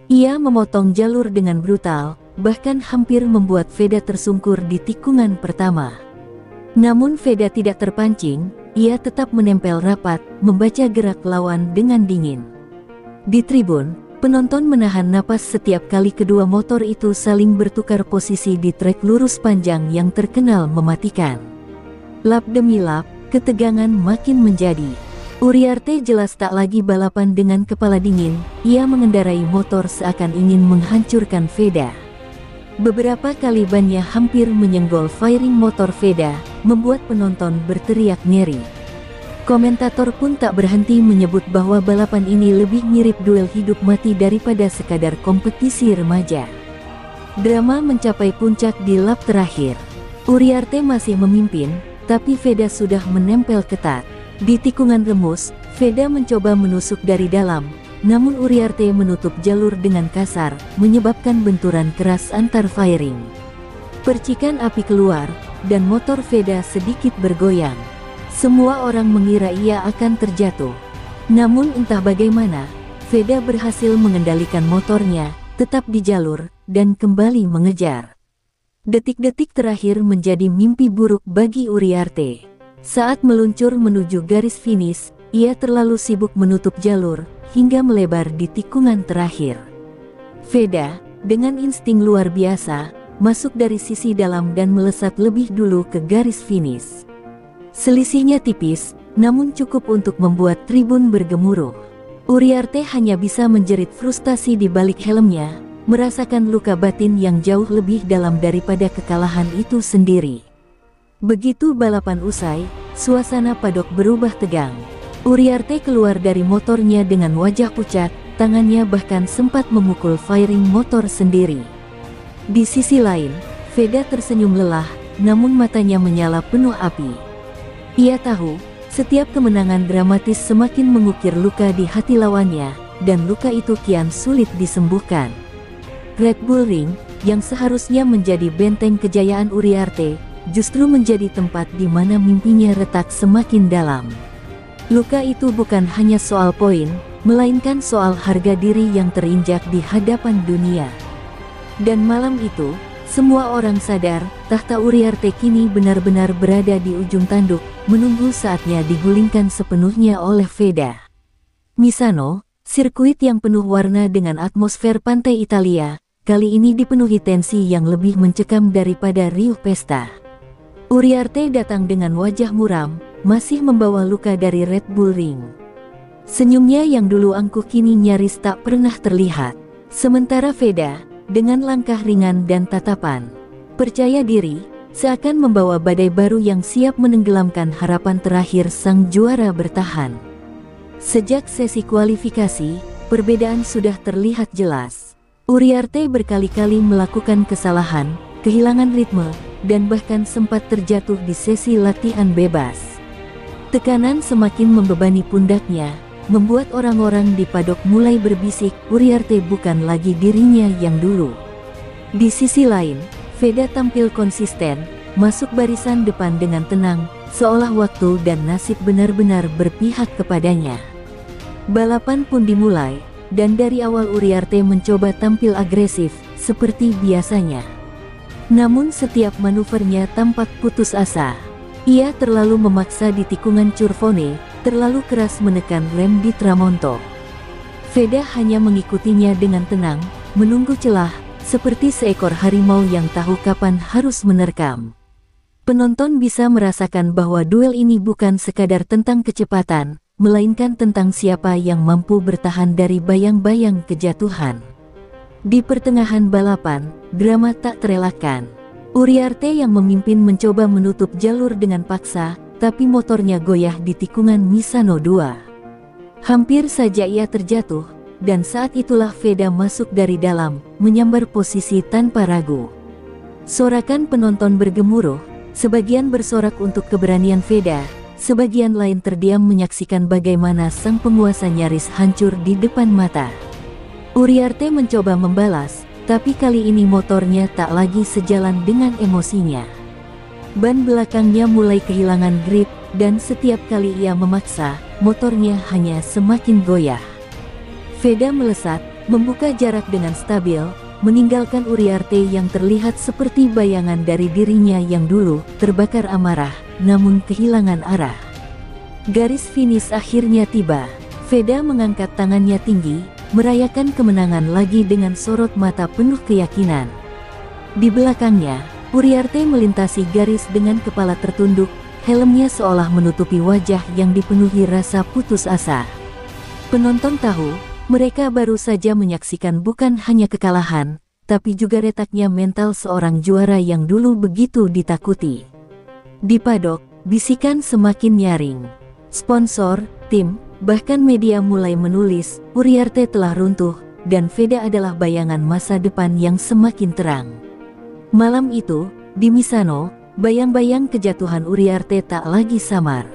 Ia memotong jalur dengan brutal, bahkan hampir membuat Veda tersungkur di tikungan pertama. Namun Veda tidak terpancing, ia tetap menempel rapat, membaca gerak lawan dengan dingin. Di tribun, penonton menahan napas setiap kali kedua motor itu saling bertukar posisi di trek lurus panjang yang terkenal mematikan. Lap demi lap, ketegangan makin menjadi. Uriarte jelas tak lagi balapan dengan kepala dingin, ia mengendarai motor seakan ingin menghancurkan Veda. Beberapa kali bannya hampir menyenggol fairing motor Veda, membuat penonton berteriak ngeri. Komentator pun tak berhenti menyebut bahwa balapan ini lebih mirip duel hidup mati daripada sekadar kompetisi remaja. Drama mencapai puncak di lap terakhir. Uriarte masih memimpin, tapi Veda sudah menempel ketat. Di tikungan remus, Veda mencoba menusuk dari dalam, namun Uriarte menutup jalur dengan kasar, menyebabkan benturan keras antar fairing. Percikan api keluar, dan motor Veda sedikit bergoyang. Semua orang mengira ia akan terjatuh. Namun entah bagaimana, Veda berhasil mengendalikan motornya, tetap di jalur, dan kembali mengejar. Detik-detik terakhir menjadi mimpi buruk bagi Uriarte. Saat meluncur menuju garis finish, ia terlalu sibuk menutup jalur, hingga melebar di tikungan terakhir. Veda, dengan insting luar biasa, masuk dari sisi dalam dan melesat lebih dulu ke garis finish. Selisihnya tipis, namun cukup untuk membuat tribun bergemuruh. Uriarte hanya bisa menjerit frustasi di balik helmnya, merasakan luka batin yang jauh lebih dalam daripada kekalahan itu sendiri. Begitu balapan usai, suasana padok berubah tegang. Uriarte keluar dari motornya dengan wajah pucat, tangannya bahkan sempat memukul fairing motor sendiri. Di sisi lain, Veda tersenyum lelah, namun matanya menyala penuh api. Ia tahu, setiap kemenangan dramatis semakin mengukir luka di hati lawannya, dan luka itu kian sulit disembuhkan. Red Bull Ring, yang seharusnya menjadi benteng kejayaan Uriarte, justru menjadi tempat di mana mimpinya retak semakin dalam. Luka itu bukan hanya soal poin, melainkan soal harga diri yang terinjak di hadapan dunia. Dan malam itu, semua orang sadar, tahta Uriarte kini benar-benar berada di ujung tanduk, menunggu saatnya digulingkan sepenuhnya oleh Veda. Misano, sirkuit yang penuh warna dengan atmosfer pantai Italia, kali ini dipenuhi tensi yang lebih mencekam daripada riuh pesta. Uriarte datang dengan wajah muram, masih membawa luka dari Red Bull Ring. Senyumnya yang dulu angkuh kini nyaris tak pernah terlihat. Sementara Veda, dengan langkah ringan dan tatapan percaya diri, seakan membawa badai baru yang siap menenggelamkan harapan terakhir sang juara bertahan. Sejak sesi kualifikasi, perbedaan sudah terlihat jelas. Uriarte berkali-kali melakukan kesalahan, kehilangan ritme, dan bahkan sempat terjatuh di sesi latihan bebas. Tekanan semakin membebani pundaknya, membuat orang-orang di padok mulai berbisik, Uriarte bukan lagi dirinya yang dulu. Di sisi lain, Veda tampil konsisten, masuk barisan depan dengan tenang, seolah waktu dan nasib benar-benar berpihak kepadanya. Balapan pun dimulai, dan dari awal Uriarte mencoba tampil agresif, seperti biasanya. Namun setiap manuvernya tampak putus asa. Ia terlalu memaksa di tikungan Curvone, terlalu keras menekan rem di Tramonto. Veda hanya mengikutinya dengan tenang, menunggu celah, seperti seekor harimau yang tahu kapan harus menerkam. Penonton bisa merasakan bahwa duel ini bukan sekadar tentang kecepatan, melainkan tentang siapa yang mampu bertahan dari bayang-bayang kejatuhan. Di pertengahan balapan, drama tak terelakkan. Uriarte yang memimpin mencoba menutup jalur dengan paksa, tapi motornya goyah di tikungan Misano 2. Hampir saja ia terjatuh, dan saat itulah Veda masuk dari dalam, menyambar posisi tanpa ragu. Sorakan penonton bergemuruh, sebagian bersorak untuk keberanian Veda, sebagian lain terdiam menyaksikan bagaimana sang penguasa nyaris hancur di depan mata. Uriarte mencoba membalas, tapi kali ini motornya tak lagi sejalan dengan emosinya. Ban belakangnya mulai kehilangan grip, dan setiap kali ia memaksa, motornya hanya semakin goyah. Veda melesat, membuka jarak dengan stabil, meninggalkan Uriarte yang terlihat seperti bayangan dari dirinya yang dulu terbakar amarah, namun kehilangan arah. Garis finish akhirnya tiba. Veda mengangkat tangannya tinggi, merayakan kemenangan lagi dengan sorot mata penuh keyakinan. Di belakangnya, Uriarte melintasi garis dengan kepala tertunduk, helmnya seolah menutupi wajah yang dipenuhi rasa putus asa. Penonton tahu, mereka baru saja menyaksikan bukan hanya kekalahan, tapi juga retaknya mental seorang juara yang dulu begitu ditakuti. Di padok, bisikan semakin nyaring. Sponsor, tim, bahkan media mulai menulis, Uriarte telah runtuh, dan Veda adalah bayangan masa depan yang semakin terang. Malam itu, di Misano, bayang-bayang kejatuhan Uriarte tak lagi samar.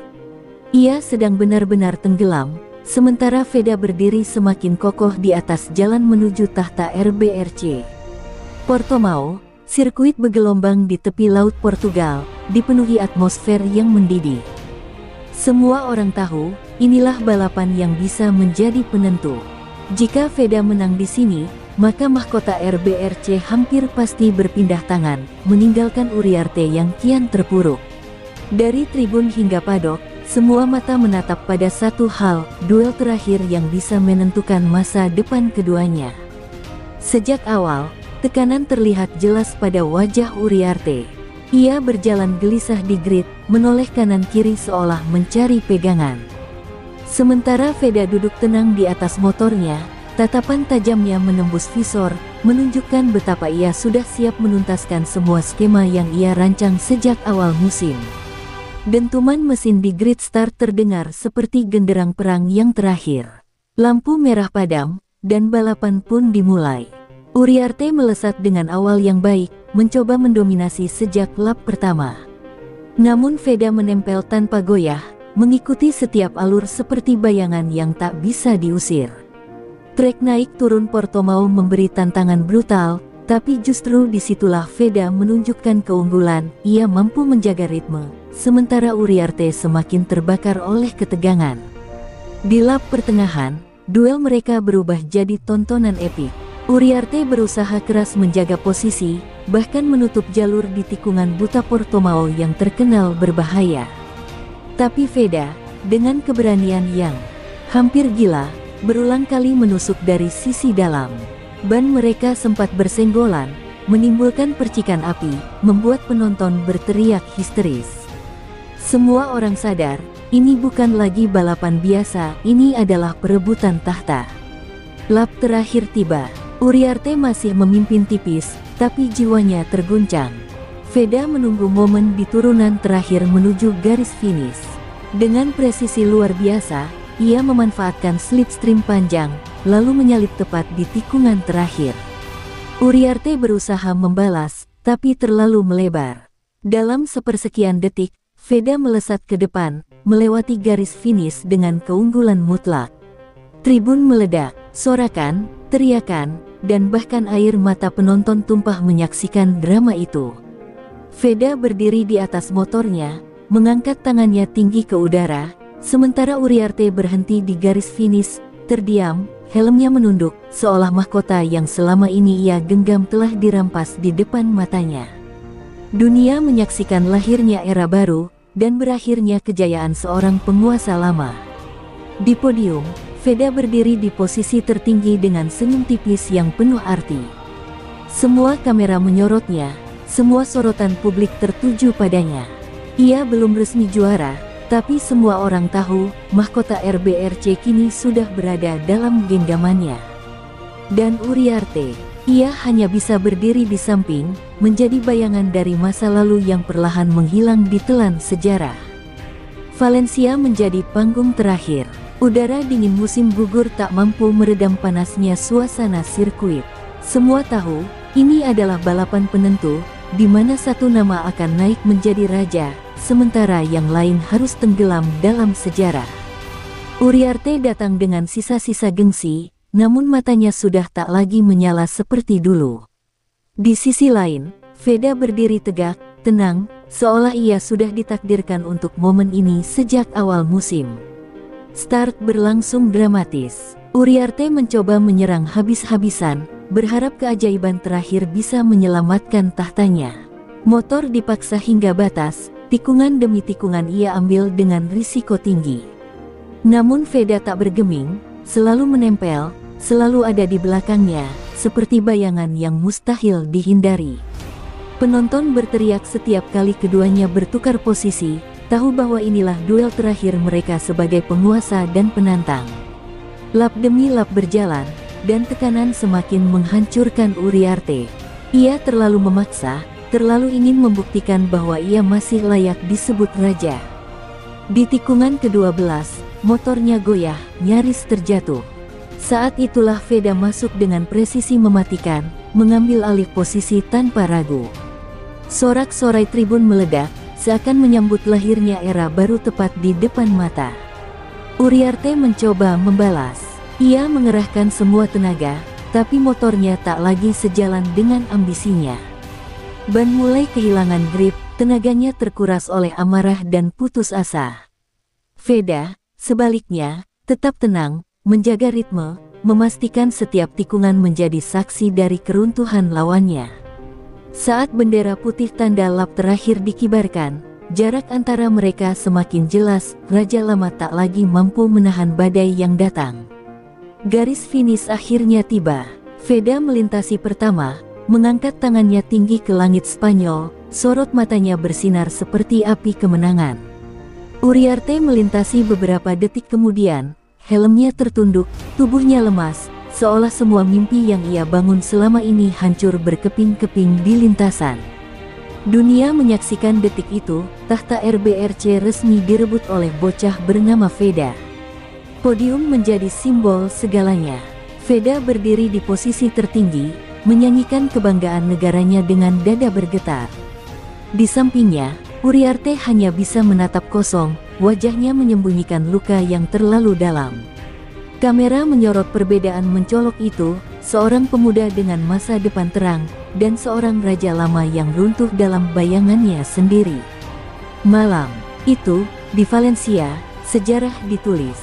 Ia sedang benar-benar tenggelam, sementara Veda berdiri semakin kokoh di atas jalan menuju tahta RBRC. Portimao, sirkuit bergelombang di tepi laut Portugal, dipenuhi atmosfer yang mendidih. Semua orang tahu, inilah balapan yang bisa menjadi penentu. Jika Veda menang di sini, maka mahkota RBRC hampir pasti berpindah tangan, meninggalkan Uriarte yang kian terpuruk. Dari tribun hingga padok, semua mata menatap pada satu hal, duel terakhir yang bisa menentukan masa depan keduanya. Sejak awal, tekanan terlihat jelas pada wajah Uriarte. Ia berjalan gelisah di grid, menoleh kanan-kiri seolah mencari pegangan. Sementara Veda duduk tenang di atas motornya, tatapan tajamnya menembus visor, menunjukkan betapa ia sudah siap menuntaskan semua skema yang ia rancang sejak awal musim. Dentuman mesin di grid start terdengar seperti genderang perang yang terakhir. Lampu merah padam, dan balapan pun dimulai. Uriarte melesat dengan awal yang baik, mencoba mendominasi sejak lap pertama. Namun Veda menempel tanpa goyah, mengikuti setiap alur seperti bayangan yang tak bisa diusir. Trek naik turun Portimao memberi tantangan brutal, tapi justru disitulah Veda menunjukkan keunggulan. Ia mampu menjaga ritme, sementara Uriarte semakin terbakar oleh ketegangan. Di lap pertengahan, duel mereka berubah jadi tontonan epik. Uriarte berusaha keras menjaga posisi, bahkan menutup jalur di tikungan buta Portimao yang terkenal berbahaya. Tapi Veda, dengan keberanian yang hampir gila, berulang kali menusuk dari sisi dalam. Ban mereka sempat bersenggolan, menimbulkan percikan api, membuat penonton berteriak histeris. Semua orang sadar, ini bukan lagi balapan biasa, ini adalah perebutan tahta. Lap terakhir tiba. Uriarte masih memimpin tipis, tapi jiwanya terguncang. Veda menunggu momen di turunan terakhir menuju garis finish. Dengan presisi luar biasa, ia memanfaatkan slipstream panjang, lalu menyalip tepat di tikungan terakhir. Uriarte berusaha membalas, tapi terlalu melebar. Dalam sepersekian detik, Veda melesat ke depan, melewati garis finish dengan keunggulan mutlak. Tribun meledak, sorakan, teriakan, dan bahkan air mata penonton tumpah menyaksikan drama itu. Veda berdiri di atas motornya, mengangkat tangannya tinggi ke udara, sementara Uriarte berhenti di garis finish, terdiam, helmnya menunduk, seolah mahkota yang selama ini ia genggam telah dirampas di depan matanya. Dunia menyaksikan lahirnya era baru, dan berakhirnya kejayaan seorang penguasa lama. Di podium, Veda berdiri di posisi tertinggi dengan senyum tipis yang penuh arti. Semua kamera menyorotnya, semua sorotan publik tertuju padanya. Ia belum resmi juara, tapi semua orang tahu, mahkota RBRC kini sudah berada dalam genggamannya. Dan Uriarte, ia hanya bisa berdiri di samping, menjadi bayangan dari masa lalu yang perlahan menghilang di telan sejarah. Valencia menjadi panggung terakhir. Udara dingin musim gugur tak mampu meredam panasnya suasana sirkuit. Semua tahu, ini adalah balapan penentu, di mana satu nama akan naik menjadi raja, sementara yang lain harus tenggelam dalam sejarah. Uriarte datang dengan sisa-sisa gengsi, namun matanya sudah tak lagi menyala seperti dulu. Di sisi lain, Veda berdiri tegak, tenang, seolah ia sudah ditakdirkan untuk momen ini sejak awal musim. Start berlangsung dramatis. Uriarte mencoba menyerang habis-habisan, berharap keajaiban terakhir bisa menyelamatkan tahtanya. Motor dipaksa hingga batas, tikungan demi tikungan ia ambil dengan risiko tinggi. Namun Veda tak bergeming, selalu menempel, selalu ada di belakangnya, seperti bayangan yang mustahil dihindari. Penonton berteriak setiap kali keduanya bertukar posisi, tahu bahwa inilah duel terakhir mereka sebagai penguasa dan penantang. Lap demi lap berjalan, dan tekanan semakin menghancurkan Uriarte. Ia terlalu memaksa, terlalu ingin membuktikan bahwa ia masih layak disebut raja. Di tikungan ke-12, motornya goyah, nyaris terjatuh. Saat itulah Veda masuk dengan presisi mematikan, mengambil alih posisi tanpa ragu. Sorak-sorai tribun meledak, seakan menyambut lahirnya era baru tepat di depan mata. Uriarte mencoba membalas. Ia mengerahkan semua tenaga, tapi motornya tak lagi sejalan dengan ambisinya. Ban mulai kehilangan grip, tenaganya terkuras oleh amarah dan putus asa. Veda, sebaliknya, tetap tenang, menjaga ritme, memastikan setiap tikungan menjadi saksi dari keruntuhan lawannya. Saat bendera putih tanda lap terakhir dikibarkan, jarak antara mereka semakin jelas, raja lama tak lagi mampu menahan badai yang datang. Garis finish akhirnya tiba. Veda melintasi pertama, mengangkat tangannya tinggi ke langit Spanyol, sorot matanya bersinar seperti api kemenangan. Uriarte melintasi beberapa detik kemudian, helmnya tertunduk, tubuhnya lemas, seolah semua mimpi yang ia bangun selama ini hancur berkeping-keping di lintasan. Dunia menyaksikan detik itu, tahta RBRC resmi direbut oleh bocah bernama Veda. Podium menjadi simbol segalanya. Veda berdiri di posisi tertinggi, menyanyikan kebanggaan negaranya dengan dada bergetar. Di sampingnya, Uriarte hanya bisa menatap kosong, wajahnya menyembunyikan luka yang terlalu dalam. Kamera menyorot perbedaan mencolok itu, seorang pemuda dengan masa depan terang, dan seorang raja lama yang runtuh dalam bayangannya sendiri. Malam itu, di Valencia, sejarah ditulis.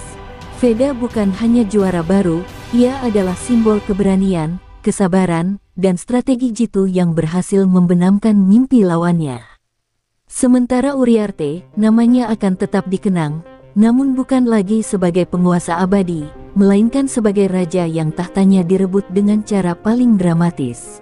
Veda bukan hanya juara baru, ia adalah simbol keberanian, kesabaran, dan strategi jitu yang berhasil membenamkan mimpi lawannya. Sementara Uriarte, namanya akan tetap dikenang, namun bukan lagi sebagai penguasa abadi, melainkan sebagai raja yang tahtanya direbut dengan cara paling dramatis.